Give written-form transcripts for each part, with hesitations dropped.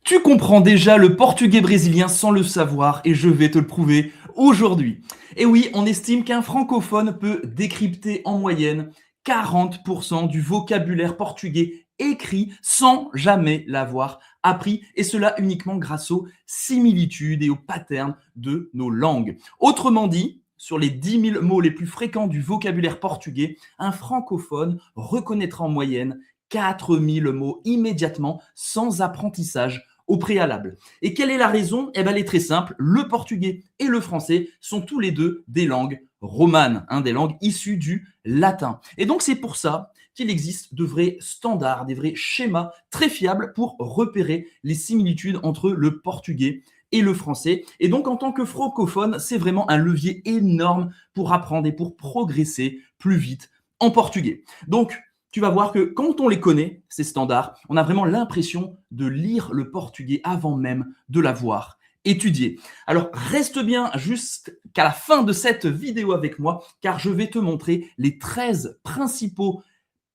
Tu comprends déjà le portugais brésilien sans le savoir et je vais te le prouver aujourd'hui. Et oui, on estime qu'un francophone peut décrypter en moyenne 40% du vocabulaire portugais écrit sans jamais l'avoir appris, et cela uniquement grâce aux similitudes et aux patterns de nos langues. Autrement dit, sur les 10 000 mots les plus fréquents du vocabulaire portugais, un francophone reconnaîtra en moyenne 4 000 mots immédiatement sans apprentissage au préalable. Et quelle est la raison? Eh bien, elle est très simple. Le portugais et le français sont tous les deux des langues romanes, des langues issues du latin. Et donc, c'est pour ça qu'il existe de vrais standards, des vrais schémas très fiables pour repérer les similitudes entre le portugais et le français. Et donc, en tant que francophone, c'est vraiment un levier énorme pour apprendre et pour progresser plus vite en portugais. Donc, tu vas voir que quand on les connaît, ces standards, on a vraiment l'impression de lire le portugais avant même de l'avoir étudié. Alors, reste bien jusqu'à la fin de cette vidéo avec moi, car je vais te montrer les 13 principaux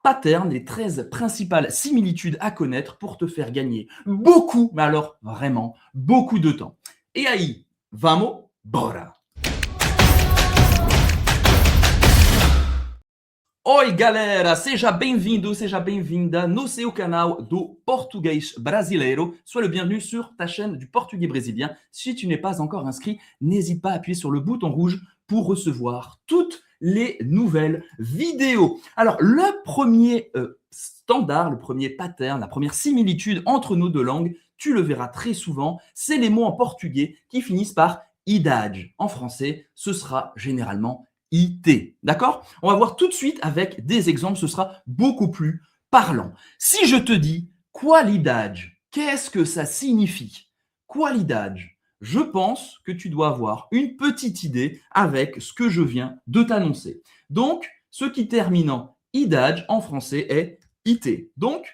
patterns, les 13 principales similitudes à connaître pour te faire gagner beaucoup, mais alors vraiment beaucoup de temps. Et aí, vamos, bora! Oi, galera! Seja bem-vindo, seja bem-vinda no seu canal do Português Brasileiro. Sois le bienvenu sur ta chaîne du portugais brésilien. Si tu n'es pas encore inscrit, n'hésite pas à appuyer sur le bouton rouge pour recevoir toutes les nouvelles vidéos. Alors, le premier standard, le premier pattern, la première similitude entre nos deux langues, tu le verras très souvent, c'est les mots en portugais qui finissent par idade. En français, ce sera généralement IT. D'accord? On va voir tout de suite avec des exemples, ce sera beaucoup plus parlant. Si je te dis qualidade, qu'est-ce que ça signifie? Qualidade, je pense que tu dois avoir une petite idée avec ce que je viens de t'annoncer. Donc, ce qui termine en idade en français est IT. Donc,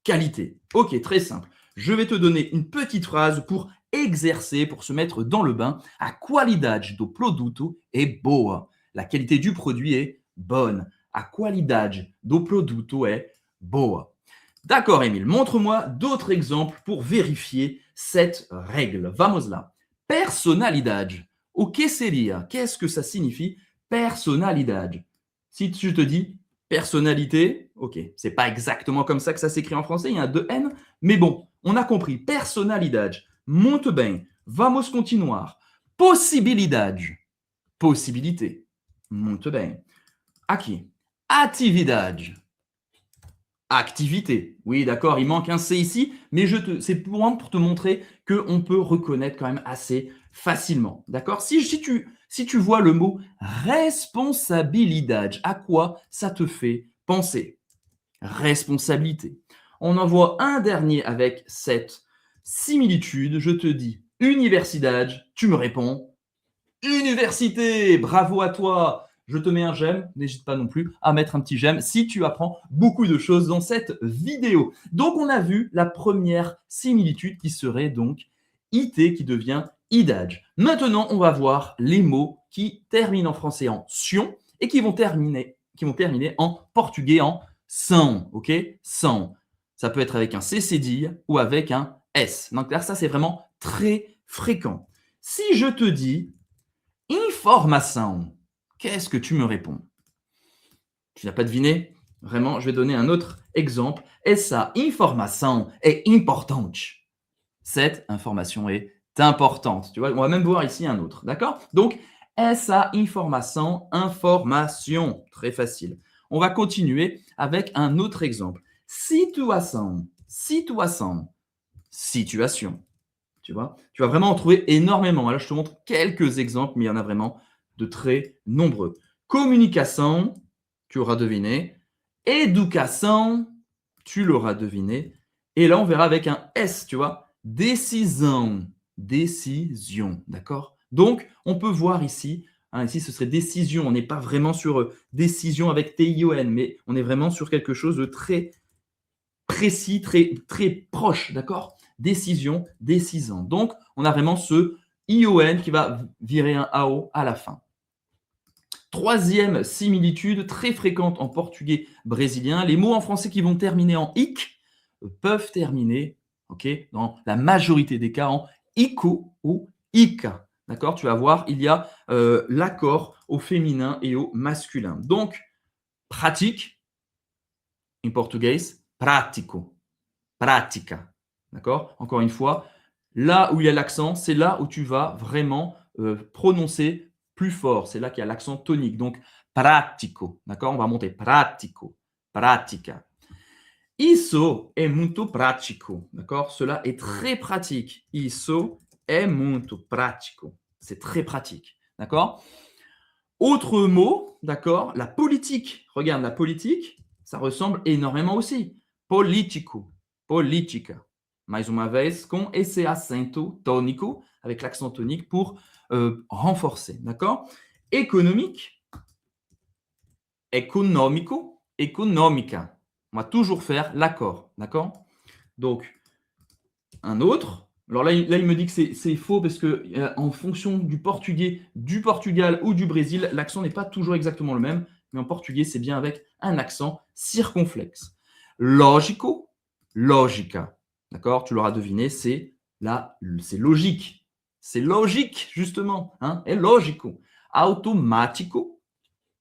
qualité. Ok, très simple. Je vais te donner une petite phrase pour exercer, pour se mettre dans le bain. A qualidade do produto é boa. La qualité du produit est bonne. A qualidade do produto é boa. D'accord, Émile. Montre-moi d'autres exemples pour vérifier cette règle. Vamos lá. Personalidade. O que seria? Qu'est-ce que ça signifie? Personalidade. Si je te dis personnalité, ok, c'est pas exactement comme ça que ça s'écrit en français, il y a deux N, mais bon, on a compris. Personalidade. Muito bem. Vamos continuar. Possibilidade. Possibilité. Muito bem. Aqui. Atividade. Activité. Oui, d'accord, il manque un C ici, mais c'est pour te montrer qu'on peut reconnaître quand même assez facilement. D'accord? Si tu vois le mot responsabilidade, à quoi ça te fait penser? Responsabilité. On en voit un dernier avec cette similitude. Je te dis universidade, tu me réponds université. Bravo à toi. Je te mets un j'aime. N'hésite pas non plus à mettre un petit j'aime si tu apprends beaucoup de choses dans cette vidéo. Donc, on a vu la première similitude qui serait donc IT qui devient idade. Maintenant, on va voir les mots qui terminent en français en sion et qui vont terminer en portugais en são. Ok? São. Ça peut être avec un C cédille ou avec un S. Donc là, ça, c'est vraiment très fréquent. Si je te dis informação, qu'est-ce que tu me réponds? Tu n'as pas deviné? Vraiment, je vais donner un autre exemple. Essa informação é importante. Cette information est importante. Tu vois, on va même voir ici un autre. D'accord? Donc, essa informação, information. Très facile. On va continuer avec un autre exemple. Situação, situação, situation. Tu vois, tu vas vraiment en trouver énormément. Là, je te montre quelques exemples, mais il y en a vraiment de très nombreux. Communication, tu auras deviné. Éducation, tu l'auras deviné. Et là, on verra avec un S, tu vois. Décision, décision, d'accord? Donc, on peut voir ici, ici, ce serait décision. On n'est pas vraiment sur décision avec T-I-O-N, mais on est vraiment sur quelque chose de très précis, très, très proche, d'accord? Décision, décisant. Donc, on a vraiment ce ION qui va virer un AO à la fin. Troisième similitude très fréquente en portugais brésilien, les mots en français qui vont terminer en ic peuvent terminer ok? Dans la majorité des cas, en ico ou ica. D'accord? Tu vas voir, il y a l'accord au féminin et au masculin. Donc, pratique, en portugais, pratico, pratica. D'accord? Encore une fois, là où il y a l'accent, c'est là où tu vas vraiment prononcer plus fort. C'est là qu'il y a l'accent tonique. Donc, pratico. D'accord? On va monter pratico, pratica. Isso è muito prático. D'accord? Cela est très pratique. Isso è muito prático. C'est très pratique. D'accord? Autre mot, d'accord? La politique. Regarde, la politique, ça ressemble énormément aussi. Politico, politica. Mais uma vez, com esse acento tônico, avec l'accent tonique pour renforcer. D'accord? Économique, economico, economica. On va toujours faire l'accord. D'accord? Donc, un autre. Alors là, il me dit que c'est faux parce que en fonction du portugais du Portugal ou du Brésil, l'accent n'est pas toujours exactement le même. Mais en portugais, c'est bien avec un accent circonflexe. Logico, logica. D'accord? Tu l'auras deviné, c'est logique. C'est logique, justement. Hein? È logico. Automatico,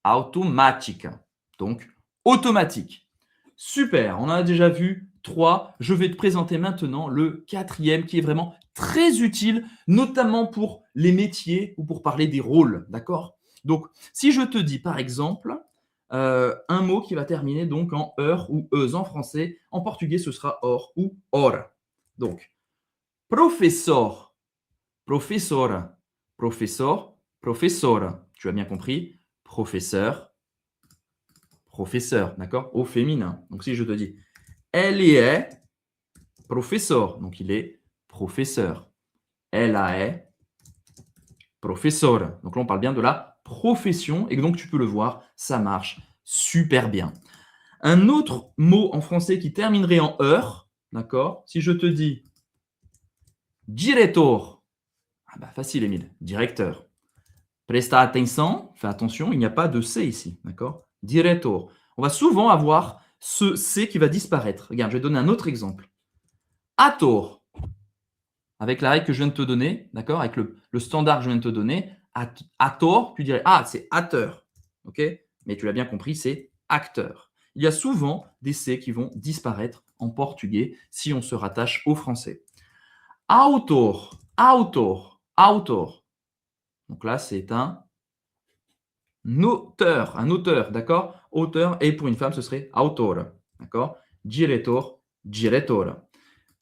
automatica. Donc, automatique. Super, on en a déjà vu 3. Je vais te présenter maintenant le 4e qui est vraiment très utile, notamment pour les métiers ou pour parler des rôles. D'accord? Donc, si je te dis par exemple un mot qui va terminer donc en heure ou euse en français, en portugais ce sera or ou hora. Donc, professor, professora, professor, professora. Tu as bien compris, professeur, professeur, d'accord? Au féminin. Donc, si je te dis elle est professeur, donc il est professeur. Elle est professeur. Donc là, on parle bien de la profession et donc tu peux le voir, ça marche super bien. Un autre mot en français qui terminerait en heure, d'accord? Si je te dis diretor, ah bah facile, Émile, directeur. Presta atenção, fais attention, il n'y a pas de C ici, d'accord? Diretor. On va souvent avoir ce C qui va disparaître. Regarde, je vais donner un autre exemple. Ator. Avec la règle que je viens de te donner, d'accord? Avec le standard que je viens de te donner, ator, tu dirais, ah, c'est acteur, ok? Mais tu l'as bien compris, c'est acteur. Il y a souvent des C qui vont disparaître en portugais si on se rattache au français. Autor, autor, autor. Donc là, c'est un auteur, d'accord? Auteur, et pour une femme, ce serait autora, d'accord? Diretor, diretora.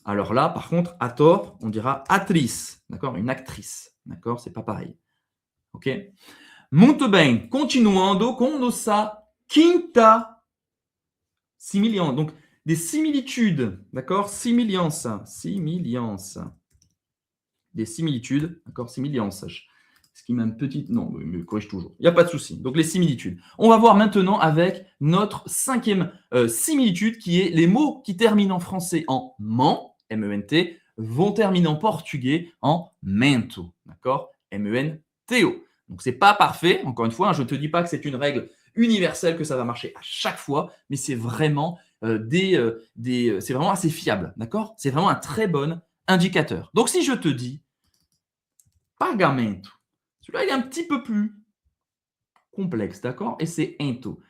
Alors là, par contre, ator, on dira atrice, d'accord? Une actrice, d'accord? C'est pas pareil. Ok? Muito bem, continuando com nossa quinta similiança. Donc, des similitudes, d'accord? Similiança, similiança. Des similitudes, d'accord? Similiança. Ce qui m'a une petite... Non, il me corrige toujours. Il n'y a pas de souci. Donc, les similitudes. On va voir maintenant avec notre 5e similitude qui est les mots qui terminent en français en ment, M-E-N-T, vont terminer en portugais en mento, d'accord? M-E-N-T-O. Donc, c'est pas parfait. Encore une fois, hein, je ne te dis pas que c'est une règle universelle, que ça va marcher à chaque fois, mais c'est vraiment, c'est vraiment assez fiable, d'accord? C'est vraiment un très bon indicateur. Donc, si je te dis pagamento, celui-là, il est un petit peu plus complexe, d'accord? Et c'est ento.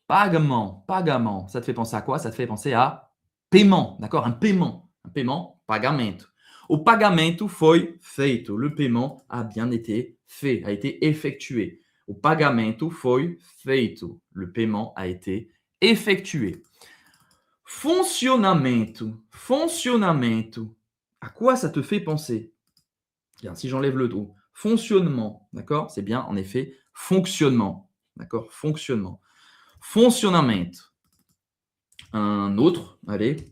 Pagament, pagament, ça te fait penser à quoi? Ça te fait penser à paiement, d'accord? Un paiement, pagamento. O pagamento foi feito. Le paiement a bien été fait, a été effectué. O pagamento foi feito. Le paiement a été effectué. Funcionamento, funcionamento. À quoi ça te fait penser? Bien, si j'enlève le tout. Fonctionnement, d'accord? C'est bien, en effet, fonctionnement, d'accord? Fonctionnement. Funcionamento. Un autre, allez.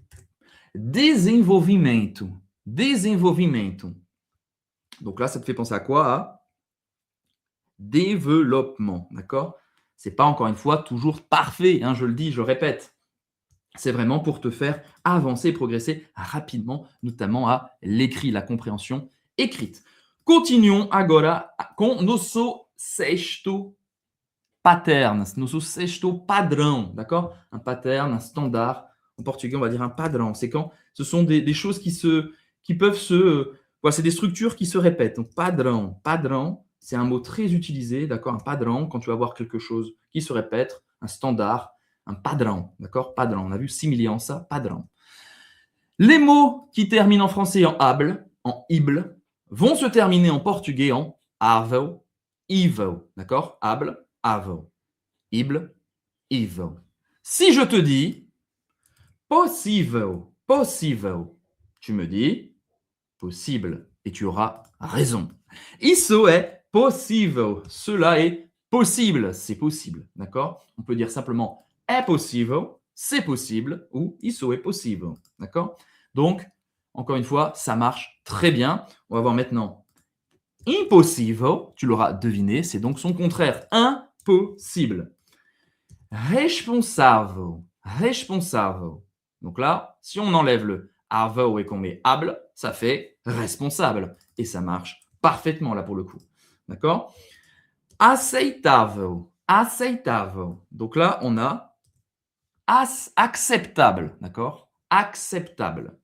Desenvolvimento. Desenvolvimento. Donc là, ça te fait penser à quoi? À développement, d'accord? C'est pas, encore une fois, toujours parfait, hein, je le dis, je répète. C'est vraiment pour te faire avancer, progresser rapidement, notamment à l'écrit, la compréhension écrite. Continuons agora com nosso sexto pattern, nosso sexto padrão, d'accord? Un pattern, un standard. En portugais, on va dire un padrão. C'est quand Ce sont des choses qui peuvent voilà, c'est des structures qui se répètent. Donc, padrão, padrão, c'est un mot très utilisé, d'accord? Un padrão, quand tu vas voir quelque chose qui se répète, un standard, un padrão, d'accord? Padrão. On a vu semelhança, padrão. Les mots qui terminent en français en able, en ible, vont se terminer en portugais en avo, ivo, d'accord? Able, avo, ible, ivo. Si je te dis possível, possível, tu me dis possible et tu auras raison. Isso é possível. Cela est possible. C'est possible. D'accord? On peut dire simplement é possível, c'est possible ou isso é possível. D'accord? Donc, encore une fois, ça marche très bien. On va voir maintenant impossível. Tu l'auras deviné, c'est donc son contraire. Impossible. Responsável. Responsável. Donc là, si on enlève le avo et qu'on met able, ça fait responsable. Et ça marche parfaitement là pour le coup. D'accord? Aceitável. Aceitável. Donc là, on a acceptable. D'accord? Acceptable.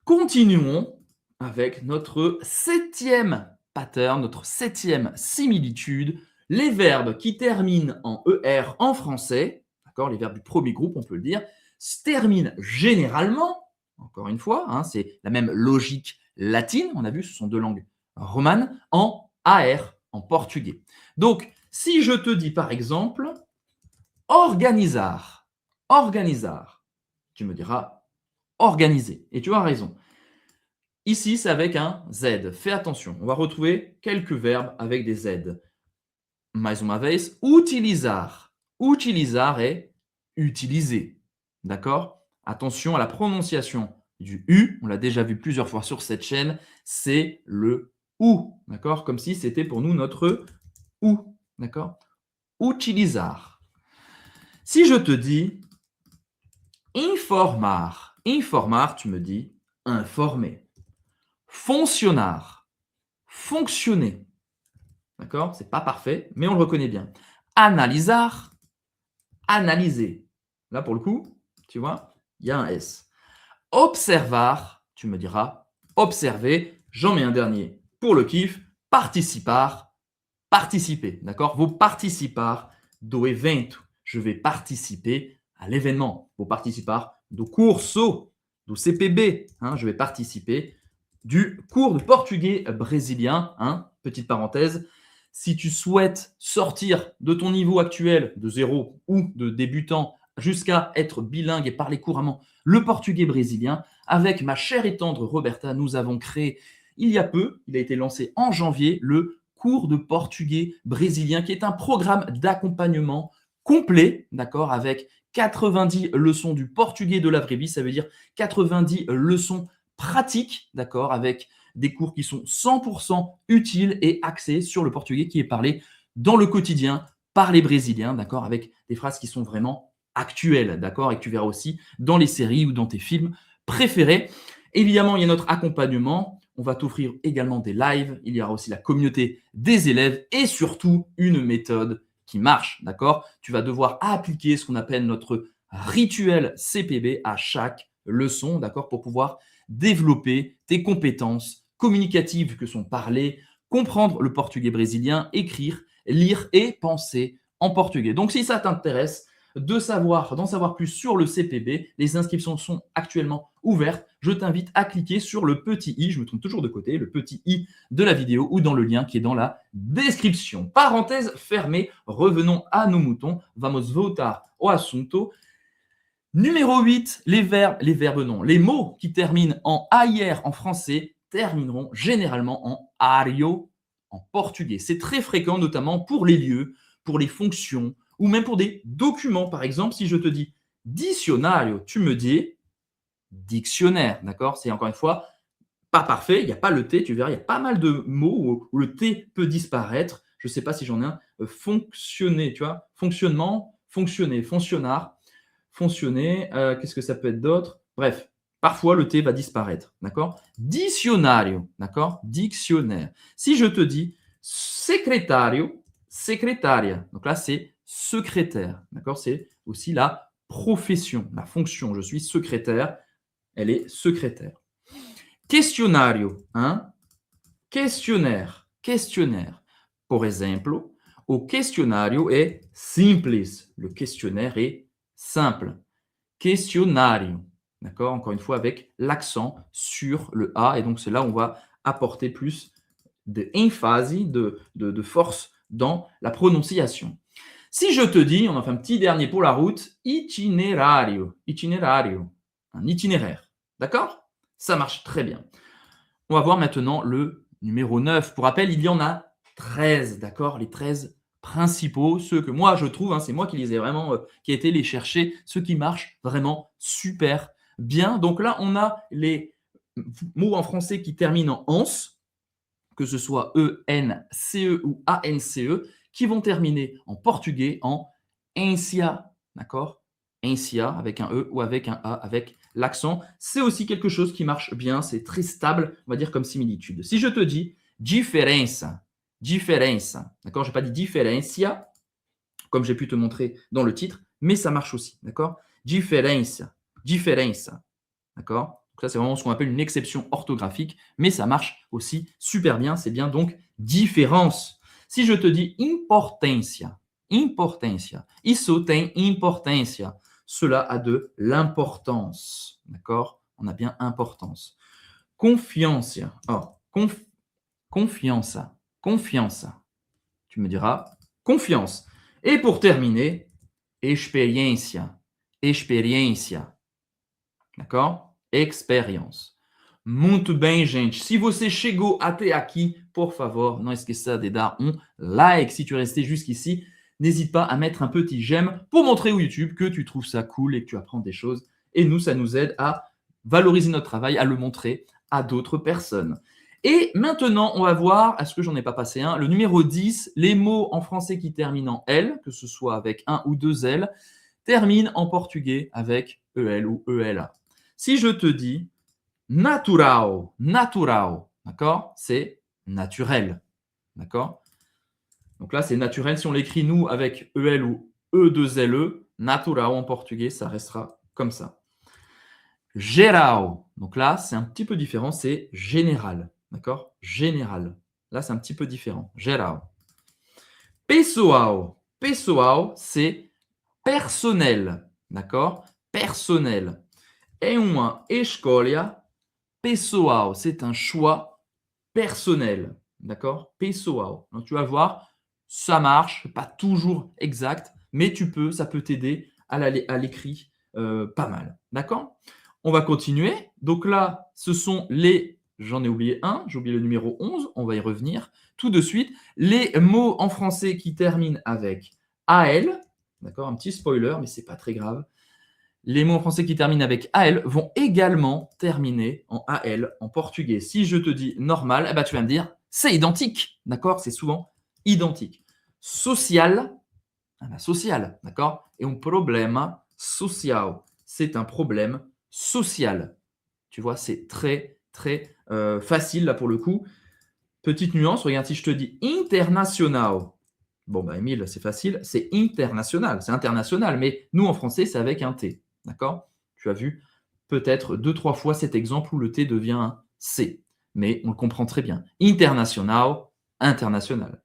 Continuons avec notre 7e pattern, notre 7e similitude. Les verbes qui terminent en ER en français, d'accord, les verbes du premier groupe, on peut le dire, se terminent généralement, encore une fois, hein, c'est la même logique latine, on a vu, ce sont deux langues romanes, en AR, en portugais. Donc, si je te dis par exemple organizar, organizar, tu me diras organiser. Et tu as raison. Ici, c'est avec un Z. Fais attention. On va retrouver quelques verbes avec des Z. Mais uma vez, utilizar. Utilizar est utiliser. D'accord? Attention à la prononciation du U. On l'a déjà vu plusieurs fois sur cette chaîne. C'est le OU. D'accord? Comme si c'était pour nous notre OU. D'accord? Utilizar. Si je te dis informar. Informar, tu me dis informer. Fonctionnar. Fonctionner. D'accord? C'est pas parfait, mais on le reconnaît bien. Analisar. Analyser. Là, pour le coup, tu vois, il y a un S. Observar. Tu me diras observer. J'en mets un dernier pour le kiff. Participar. Participer. D'accord? Vou participar do evento. Je vais participer à l'événement. Vou participar do curso, do CPB. Hein, je vais participer du cours de portugais brésilien. Hein, petite parenthèse, si tu souhaites sortir de ton niveau actuel de zéro ou de débutant jusqu'à être bilingue et parler couramment le portugais brésilien, avec ma chère et tendre Roberta, nous avons créé il y a peu, il a été lancé en janvier, le cours de portugais brésilien qui est un programme d'accompagnement complet, d'accord, avec 90 leçons du portugais de la vraie vie, ça veut dire 90 leçons pratiques, d'accord, avec des cours qui sont 100% utiles et axés sur le portugais qui est parlé dans le quotidien par les Brésiliens, d'accord, avec des phrases qui sont vraiment actuelles, d'accord, et que tu verras aussi dans les séries ou dans tes films préférés. Évidemment, il y a notre accompagnement. On va t'offrir également des lives. Il y aura aussi la communauté des élèves et surtout une méthode qui marche, d'accord? Tu vas devoir appliquer ce qu'on appelle notre rituel CPB à chaque leçon, d'accord, pour pouvoir développer tes compétences communicatives que sont parler, comprendre le portugais brésilien, écrire, lire et penser en portugais. Donc, si ça t'intéresse d'en savoir plus sur le CPB, les inscriptions sont actuellement ouvertes. Je t'invite à cliquer sur le petit i, je me trompe toujours de côté, le petit i de la vidéo ou dans le lien qui est dans la description. Parenthèse fermée, revenons à nos moutons. Vamos voltar ao assunto. Numéro 8, les mots qui terminent en AIR en français termineront généralement en ario en portugais. C'est très fréquent, notamment pour les lieux, pour les fonctions ou même pour des documents. Par exemple, si je te dis dicionario, tu me dis dictionnaire, d'accord? C'est encore une fois pas parfait, il n'y a pas le T, tu verras, il y a pas mal de mots où le T peut disparaître. Je ne sais pas si j'en ai un. Fonctionner, tu vois, fonctionnement, fonctionner, fonctionnard. Fonctionner, qu'est-ce que ça peut être d'autre? Bref, parfois le T va disparaître, d'accord? Dicionario, d'accord? Dictionnaire. Si je te dis secretario, secretaria, donc là c'est secrétaire, d'accord? C'est aussi la profession, la fonction. Je suis secrétaire, Elle est secrétaire. Questionario, hein? Questionnaire, questionnaire. Por exemplo, o questionario est simples. Le questionnaire est simple. Questionario, d'accord? Encore une fois, avec l'accent sur le A. Et donc, c'est là où on va apporter plus d'emphase, de force dans la prononciation. Si je te dis, on en fait un petit dernier pour la route, itinerario, itinerario, un itinéraire, d'accord? Ça marche très bien. On va voir maintenant le numéro 9. Pour rappel, il y en a 13, d'accord? Les 13 principaux, ceux que moi je trouve, hein, c'est moi qui les ai vraiment, qui ai été les chercher, ceux qui marchent vraiment super bien. Donc là, on a les mots en français qui terminent en ans, que ce soit E-N-C-E ou A-N-C-E, qui vont terminer en portugais en encia, d'accord? Encia avec un E ou avec un A, avec l'accent. C'est aussi quelque chose qui marche bien, c'est très stable, on va dire comme similitude. Si je te dis diferença, diferença, d'accord? Je n'ai pas dit diferencia, comme j'ai pu te montrer dans le titre, mais ça marche aussi, d'accord? Diferença, diferença, d'accord? Donc ça, c'est vraiment ce qu'on appelle une exception orthographique, mais ça marche aussi super bien. C'est bien donc différence. Si je te dis importância, importância, isso tem importância. Cela a de l'importance, d'accord? On a bien importance. Confiança, confiança, confiança. Tu me diras confiance. Et pour terminer, experiência, experiência. D'accord? Experience. Muito bem, gente. Se você chegou até aqui, por favor, não esqueça de dar um like. Si tu es resté jusqu'ici, n'hésite pas à mettre un petit j'aime pour montrer au YouTube que tu trouves ça cool et que tu apprends des choses. Et nous, ça nous aide à valoriser notre travail, à le montrer à d'autres personnes. Et maintenant, on va voir, est-ce que j'en ai pas passé un, le numéro 10, les mots en français qui terminent en L, que ce soit avec un ou deux L, terminent en portugais avec EL ou ELA. Si je te dis natural, natural, d'accord? C'est naturel, d'accord? Donc là, c'est naturel. Si on l'écrit nous avec EL ou E2LE, natural en portugais, ça restera comme ça. Geral, donc là, c'est un petit peu différent, c'est général, d'accord? Général. Là, c'est un petit peu différent. Geral. Pessoal, pessoal, c'est personnel, d'accord? Personnel. É uma escolha pessoal. C'est un choix personnel. D'accord? Pessoal. Donc, tu vas voir, ça marche, pas toujours exact, mais ça peut t'aider à l'écrit pas mal. D'accord? On va continuer. Donc là, ce sont j'en ai oublié un, j'ai oublié le numéro 11, on va y revenir tout de suite. Les mots en français qui terminent avec AL, d'accord? Un petit spoiler, mais c'est pas très grave. Les mots en français qui terminent avec AL vont également terminer en AL en portugais. Si je te dis normal, eh ben, tu vas me dire c'est identique, d'accord? C'est souvent identique. Social, ah ben, social, d'accord? Et un problema social, c'est un problème social. Tu vois, c'est très, très facile là pour le coup. Petite nuance, regarde, si je te dis international, bon, bah, Émile, c'est facile, c'est international, c'est international, mais nous en français, c'est avec un T. D'accord? Tu as vu peut-être 2-3 fois cet exemple où le T devient un C, mais on le comprend très bien. International, international.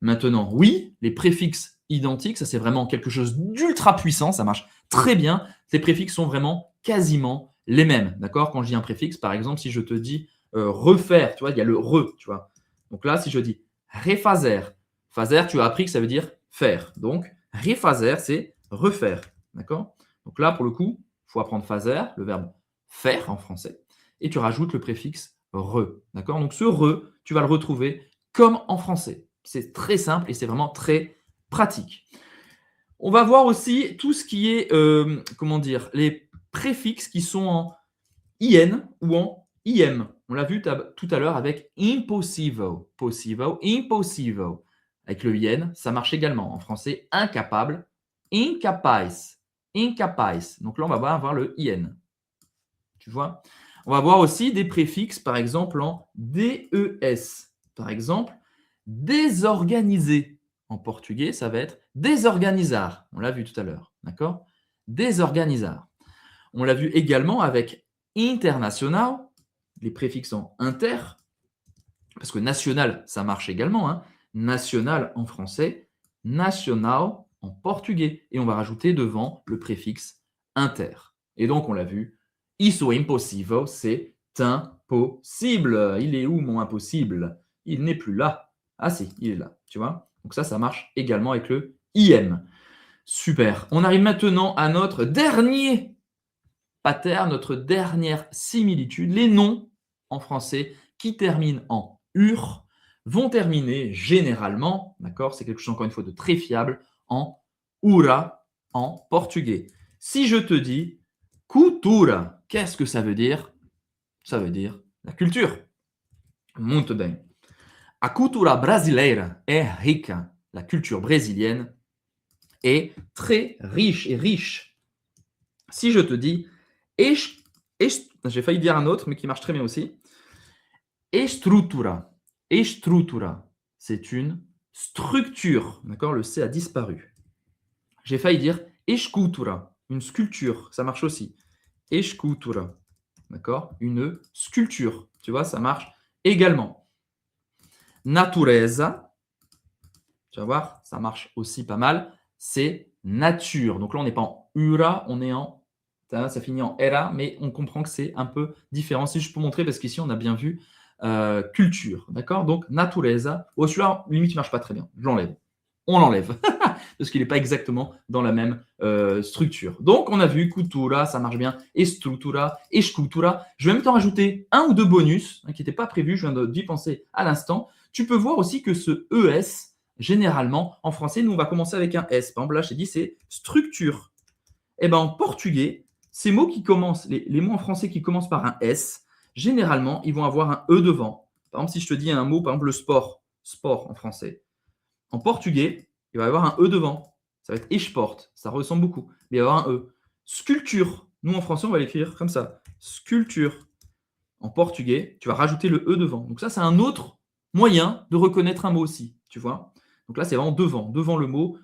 Maintenant, oui, les préfixes identiques, ça c'est vraiment quelque chose d'ultra puissant, ça marche très bien. Les préfixes sont vraiment quasiment les mêmes. D'accord? Quand je dis un préfixe, par exemple, si je te dis refaire, tu vois, il y a le re, tu vois. Donc là, si je dis refazer, fazer, tu as appris que ça veut dire faire. Donc, refazer, c'est refaire. D'accord? Donc là, pour le coup, il faut apprendre fazer, le verbe faire en français, et tu rajoutes le préfixe re. D'accord? Donc ce re, tu vas le retrouver comme en français. C'est très simple et c'est vraiment très pratique. On va voir aussi tout ce qui est, comment dire, les préfixes qui sont en IN ou en IM. On l'a vu tout à l'heure avec impossible, possible, impossible. Avec le IN, ça marche également. En français, incapable, incapaz, incapaz. Donc là, on va avoir le IN. Tu vois? On va voir aussi des préfixes, par exemple, en DES. Par exemple, désorganisé. En portugais, ça va être desorganizar. On l'a vu tout à l'heure. D'accord? Desorganizar. On l'a vu également avec internacional, les préfixes en inter, parce que national, ça marche également, hein. National en français, nacional en portugais. Et on va rajouter devant le préfixe inter. Et donc, on l'a vu, isso é impossível, c'est impossible. Il est où mon impossible? Il n'est plus là. Ah si, il est là, tu vois. Donc ça marche également avec le IM. Super. On arrive maintenant à notre dernier pattern, notre dernière similitude. Les noms en français qui terminent en UR vont terminer généralement, d'accord, c'est quelque chose encore une fois de très fiable, en URA en portugais. Si je te dis cultura, qu'est-ce que ça veut dire? Ça veut dire la culture. Muito bem. A cultura brasileira é rica. La culture brésilienne est très riche et riche. Si je te dis, j'ai failli dire un autre, mais qui marche très bien aussi, estrutura. Estrutura, c'est une structure. D'accord? Le C a disparu. J'ai failli dire escultura, une sculpture. Ça marche aussi. Escultura. D'accord? Une sculpture. Tu vois, ça marche également. Natureza. Tu vas voir, ça marche aussi pas mal. C'est nature. Donc là, on n'est pas en ura, on est en. Ça finit en era, mais on comprend que c'est un peu différent. Si je peux montrer, parce qu'ici, on a bien vu culture. D'accord? Donc, natureza. Oh, celui-là, limite, il ne marche pas très bien. Je l'enlève. On l'enlève. Parce qu'il n'est pas exactement dans la même structure. Donc, on a vu cultura, ça marche bien. Estrutura, escultura. Je vais même t'en rajouter un ou deux bonus qui n'étaient pas prévus. Je viens d'y penser à l'instant. Tu peux voir aussi que ce ES, généralement, en français, nous, on va commencer avec un S. Par exemple, là, je t'ai dit, c'est structure. Et bien, en portugais, ces mots qui commencent, les mots en français qui commencent par un S, généralement, ils vont avoir un E devant. Par exemple, si je te dis un mot, par exemple, le sport, sport en français. En portugais, il va y avoir un E devant. Ça va être esport. Ça ressemble beaucoup. Mais il va y avoir un E. Sculpture. Nous, en français, on va l'écrire comme ça. Sculpture. En portugais, tu vas rajouter le E devant. Donc ça, c'est un autre moyen de reconnaître un mot aussi. Tu vois? Donc là, c'est vraiment devant. Devant le mot.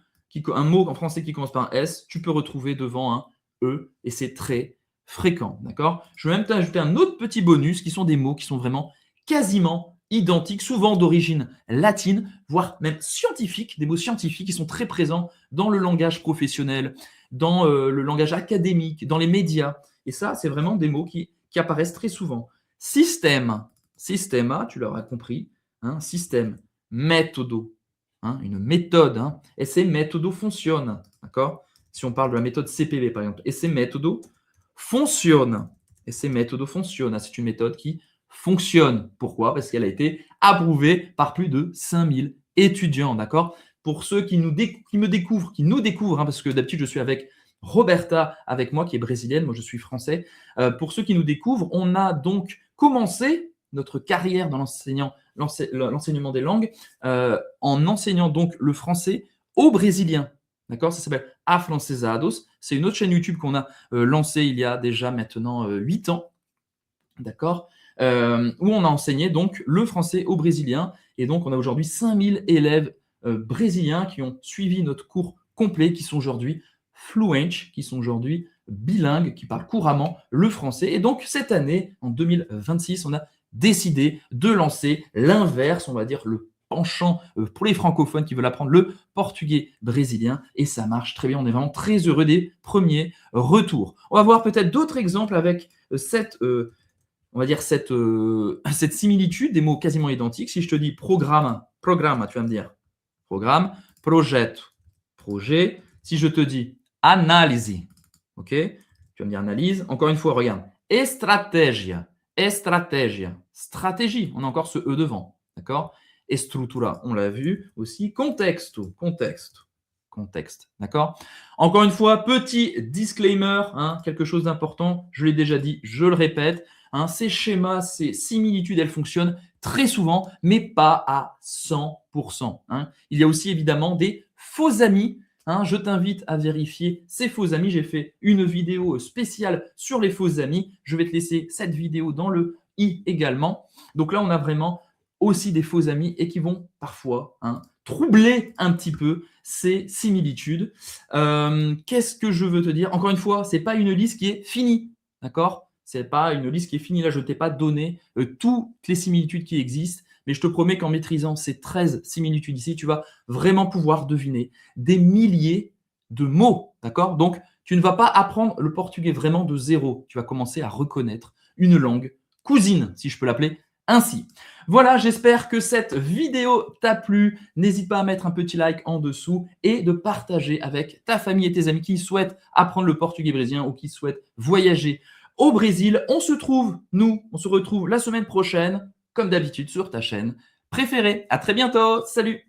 Un mot en français qui commence par un S, tu peux retrouver devant un E. Et c'est très fréquent. D'accord? Je vais même t'ajouter un autre petit bonus qui sont des mots qui sont vraiment quasiment identiques, souvent d'origine latine, voire même scientifique, des mots scientifiques qui sont très présents dans le langage professionnel, dans le langage académique, dans les médias. Et ça, c'est vraiment des mots qui apparaissent très souvent. Système, systema, tu l'auras compris, hein, système, méthodo, hein, une méthode, hein, et ces méthodos fonctionnent, d'accord? Si on parle de la méthode CPV par exemple, et ces méthodos fonctionnent, et ces méthodos fonctionnent, c'est une méthode qui fonctionne. Pourquoi? Parce qu'elle a été approuvée par plus de 5000 étudiants, d'accord? Pour ceux qui nous découvrent, hein, parce que d'habitude je suis avec Roberta avec moi qui est brésilienne, moi je suis français. Pour ceux qui nous découvrent, on a donc commencé notre carrière dans l'enseignement des langues en enseignant donc le français aux Brésiliens. D'accord? Ça s'appelle Afrancesados. C'est une autre chaîne YouTube qu'on a lancée il y a déjà maintenant 8 ans. D'accord? Où on a enseigné donc le français aux Brésiliens. Et donc, on a aujourd'hui 5000 élèves brésiliens qui ont suivi notre cours complet, qui sont aujourd'hui fluent, qui sont aujourd'hui bilingues, qui parlent couramment le français. Et donc, cette année, en 2026, on a décidé de lancer l'inverse, on va dire le penchant pour les francophones qui veulent apprendre le portugais brésilien. Et ça marche très bien. On est vraiment très heureux des premiers retours. On va voir peut-être d'autres exemples avec on va dire cette similitude des mots quasiment identiques. Si je te dis programme, tu vas me dire programme, projeto, projet. Si je te dis analyse, ok, tu vas me dire analyse. Encore une fois, regarde, estratégia, stratégie, on a encore ce E devant, d'accord? Estrutura, on l'a vu aussi, contexte, d'accord? Encore une fois, petit disclaimer, hein, quelque chose d'important, je l'ai déjà dit, je le répète, hein, ces schémas, ces similitudes, elles fonctionnent très souvent, mais pas à 100%. Hein. Il y a aussi évidemment des faux amis. Hein, je t'invite à vérifier ces faux amis. J'ai fait une vidéo spéciale sur les faux amis. Je vais te laisser cette vidéo dans le i également. Donc là, on a vraiment aussi des faux amis et qui vont parfois troubler un petit peu ces similitudes. Qu'est-ce que je veux te dire? Encore une fois, ce n'est pas une liste qui est finie. D'accord? Ce n'est pas une liste qui est finie. Là, je ne t'ai pas donné toutes les similitudes qui existent, mais je te promets qu'en maîtrisant ces 13 similitudes ici, tu vas vraiment pouvoir deviner des milliers de mots. D'accord? Donc, tu ne vas pas apprendre le portugais vraiment de zéro. Tu vas commencer à reconnaître une langue cousine, si je peux l'appeler ainsi. Voilà, j'espère que cette vidéo t'a plu. N'hésite pas à mettre un petit like en dessous et de partager avec ta famille et tes amis qui souhaitent apprendre le portugais brésilien ou qui souhaitent voyager au Brésil. On se retrouve la semaine prochaine, comme d'habitude, sur ta chaîne préférée. À très bientôt. Salut!